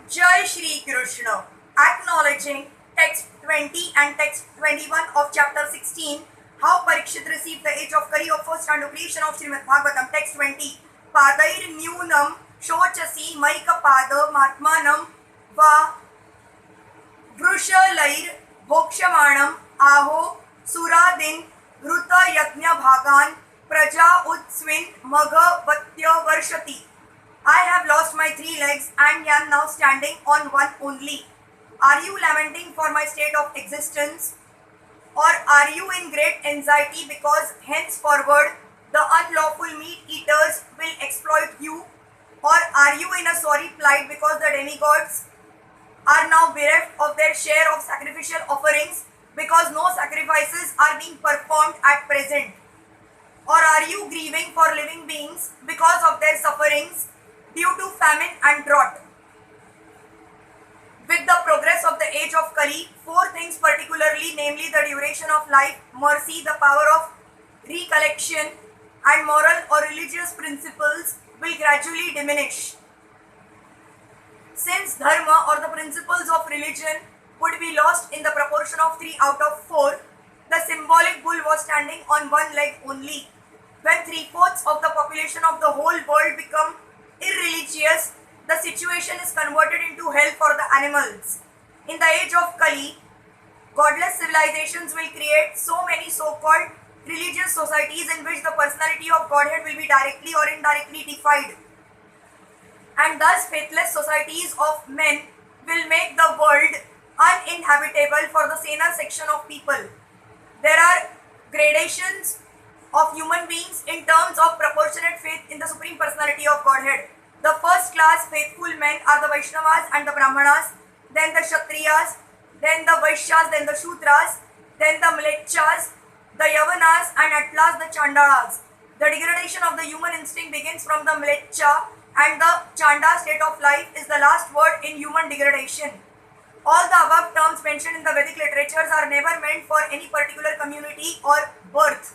Jai Shri Krishna. Acknowledging text 20 and text 21 of chapter 16, how Parikshit received the age of Kali of first creation of Srimad Bhagavatam. Text 20. Padair Nyunam Shochasi Maika Pada Matmanam Va Vrusalair Bhokshamanam Aho Suradin Hruta Yajna Bhagan Praja Utsvin Maga Vatya Varshati. I have lost my 3 legs and am now standing on one only. Are you lamenting for my state of existence? Or are you in great anxiety because henceforward the unlawful meat eaters will exploit you? Or are you in a sorry plight because the demigods are now bereft of their share of sacrificial offerings because no sacrifices are being performed at present? Or are you grieving for living beings because of their sufferings due to famine and drought? With the progress of the age of Kali, 4 things particularly, namely the duration of life, mercy, the power of recollection, and moral or religious principles will gradually diminish. Since dharma or the principles of religion would be lost in the proportion of 3 out of 4, the symbolic bull was standing on one leg only. When 3/4 of the population of the whole world become irreligious, the situation is converted into hell for the animals. In the age of Kali, godless civilizations will create so many so-called religious societies in which the personality of Godhead will be directly or indirectly defied. And thus faithless societies of men will make the world uninhabitable for the saner section of people. There are gradations of human beings in terms of proportionate faith in the Supreme Personality of Godhead. The first class faithful men are the Vaishnavas and the Brahmanas, then the Kshatriyas, then the Vaishyas, then the Shudras, then the Mlechas, the Yavanas, and at last the Chandalas. The degradation of the human instinct begins from the Mlecha, and the Chanda state of life is the last word in human degradation. All the above terms mentioned in the Vedic literatures are never meant for any particular community or birth.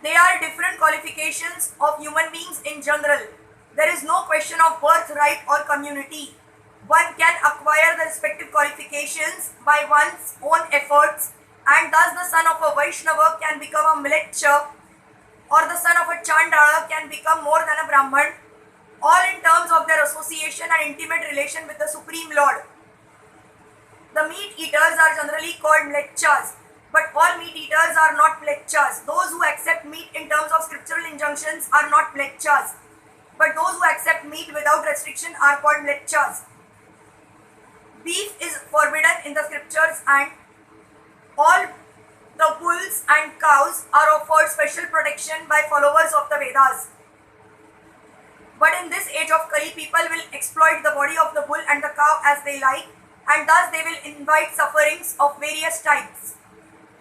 They are different qualifications of human beings in general. There is no question of birthright or community. One can acquire the respective qualifications by one's own efforts, and thus the son of a Vaishnava can become a Mlecha, or the son of a Chandala can become more than a Brahman, all in terms of their association and intimate relation with the Supreme Lord. The meat eaters are generally called Mlechas, but all meat eaters are not Mlechas. Those who accept meat in terms of scriptural injunctions are not Mlechas, but those who accept meat without restriction are called Mlechas. Beef is forbidden in the scriptures, and all the bulls and cows are offered special protection by followers of the Vedas. But in this age of Kali, people will exploit the body of the bull and the cow as they like, and thus they will invite sufferings of various types.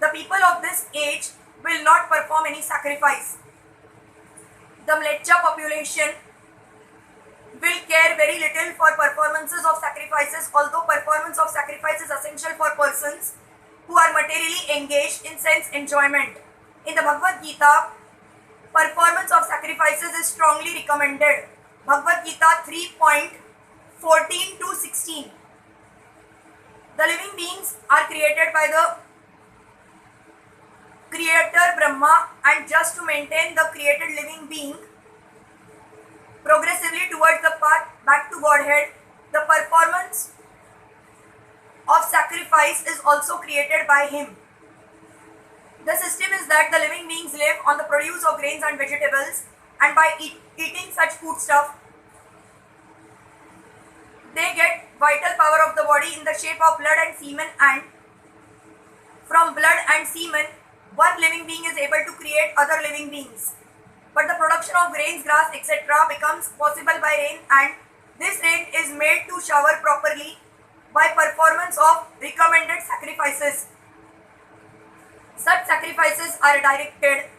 The people of this age will not perform any sacrifice. The Mlecha population will care very little for performances of sacrifices, although performance of sacrifice is essential for persons who are materially engaged in sense enjoyment. In the Bhagavad Gita, performance of sacrifices is strongly recommended. Bhagavad Gita 3.14 to 16. The living beings are created by the Creator Brahma, and just to maintain the created living being progressively towards the path back to Godhead, the performance of sacrifice is also created by him. The system is that the living beings live on the produce of grains and vegetables, and by eating such foodstuff, they get vital power of the body in the shape of blood and semen, and from blood and semen, one living being is able to create other living beings. But the production of grains, grass, etc. becomes possible by rain, and this rain is made to shower properly by performance of recommended sacrifices. Such sacrifices are directed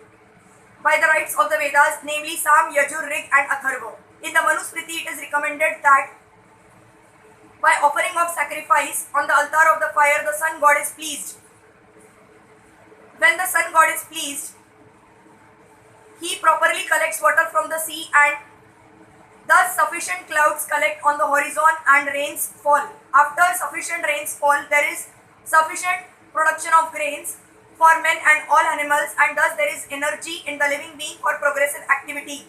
by the rites of the Vedas, namely Sam, Yajur, Rig, and Atharva. In the Manusmriti, it is recommended that by offering of sacrifice on the altar of the fire, the sun god is pleased. When the sun god is pleased, he properly collects water from the sea and Thus, sufficient clouds collect on the horizon and rains fall. After sufficient rains fall, there is sufficient production of grains for men and all animals, and thus there is energy in the living being for progressive activity.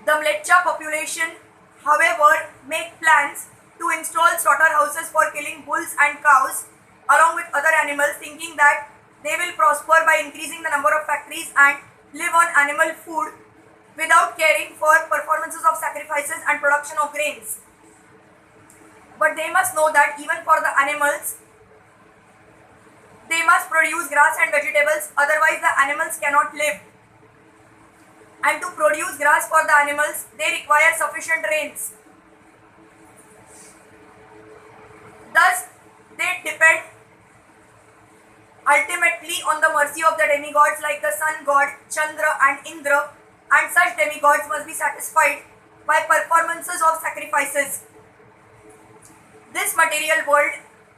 The Mleccha population, however, make plans to install slaughterhouses for killing bulls and cows along with other animals, thinking that they will prosper by increasing the number of factories and live on animal food without caring for performances of sacrifices and production of grains. But they must know that even for the animals, they must produce grass and vegetables, otherwise the animals cannot live. And to produce grass for the animals, they require sufficient rains. Thus, they depend ultimately on the mercy of the demigods like the sun god, Chandra and Indra, and such demigods must be satisfied by performances of sacrifices. This material world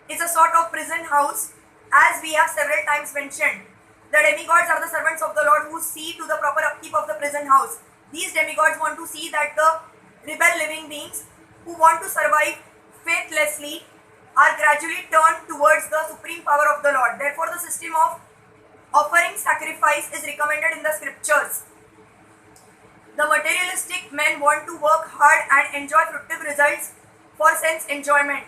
is a sort of prison house, as we have several times mentioned. The demigods are the servants of the Lord who see to the proper upkeep of the prison house. These demigods want to see that the rebel living beings who want to survive faithlessly are gradually turned towards the supreme power of the Lord. Therefore, the system of offering sacrifice is recommended in the scriptures. The materialistic men want to work hard and enjoy fruitive results for sense enjoyment.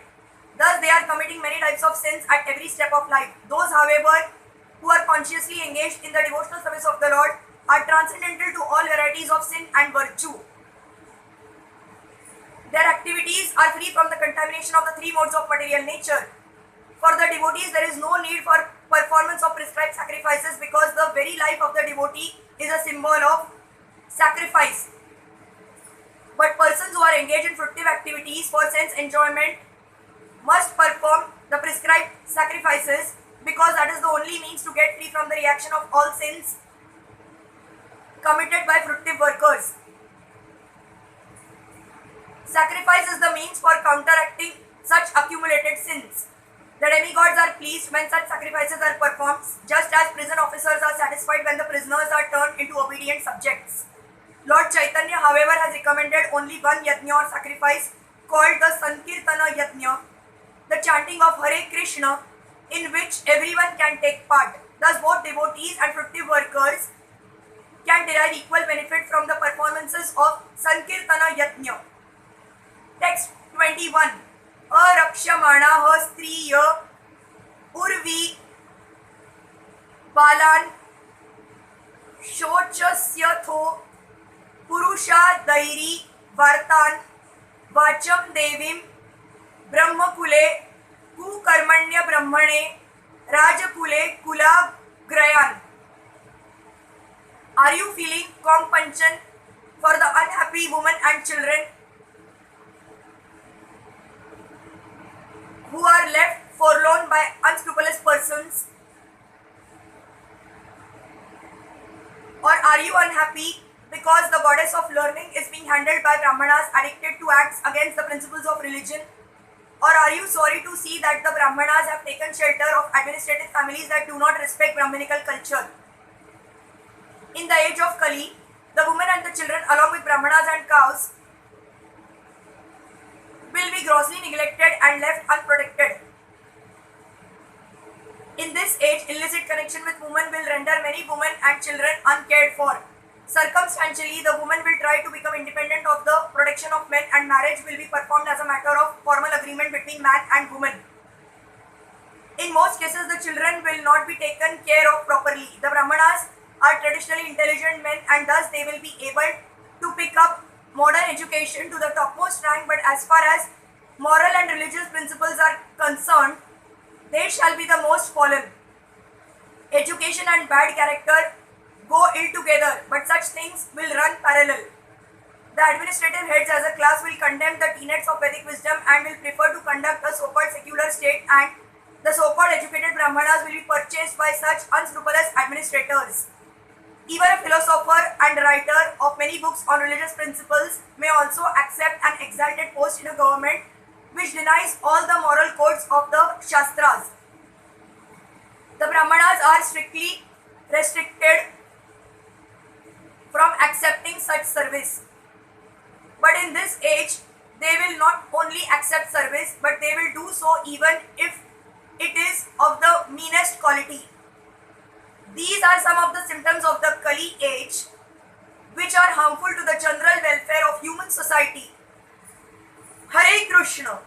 Thus, they are committing many types of sins at every step of life. Those, however, who are consciously engaged in the devotional service of the Lord are transcendental to all varieties of sin and virtue. Their activities are free from the contamination of the three modes of material nature. For the devotees, there is no need for performance of prescribed sacrifices because the very life of the devotee is a symbol of sacrifice. But persons who are engaged in fruitive activities for sense enjoyment must perform the prescribed sacrifices because that is the only means to get free from the reaction of all sins committed by fruitive workers. Sacrifice is the means for counteracting such accumulated sins. The demigods are pleased when such sacrifices are performed, just as prison officers are satisfied when the prisoners are turned into obedient subjects. Lord Chaitanya, however, has recommended only one yajna or sacrifice called the Sankirtana Yajna, the chanting of Hare Krishna, in which everyone can take part. Thus, both devotees and fruitive workers can derive equal benefit from the performances of Sankirtana Yajna. Text 21. Arakshamana striya urvi balan shochasya tho purusha dairi vartan vacham devim brahmakule kukarmanya brahmane rajakule kula grayan. Are you feeling compunction for the unhappy women and children who are left forlorn by unscrupulous persons? Or are you unhappy because the goddess of learning is being handled by Brahmanas addicted to acts against the principles of religion? Or are you sorry to see that the Brahmanas have taken shelter of administrative families that do not respect Brahminical culture? In the age of Kali, the women and the children along with Brahmanas and cows will be grossly neglected and left unprotected. In this age, illicit connection with women will render many women and children uncared for. Circumstantially, the woman will try to become independent of the protection of men and marriage will be performed as a matter of formal agreement between man and woman. In most cases, the children will not be taken care of properly. The Brahmanas are traditionally intelligent men and thus they will be able to pick up modern education to the topmost rank, but as far as moral and religious principles are concerned, they shall be the most fallen. Education and bad character go ill together, but such things will run parallel. The administrative heads as a class will condemn the tenets of Vedic wisdom and will prefer to conduct a so-called secular state, and the so-called educated Brahmanas will be purchased by such unscrupulous administrators. Even a philosopher and writer of many books on religious principles may also accept an exalted post in a government which denies all the moral codes of the Shastras. The Brahmanas are strictly restricted from accepting such service. but in this age they will not only accept service, but they will do so even if it is of the meanest quality. These are some of the symptoms of the Kali age which are harmful to the general welfare of human society. Hare Krishna.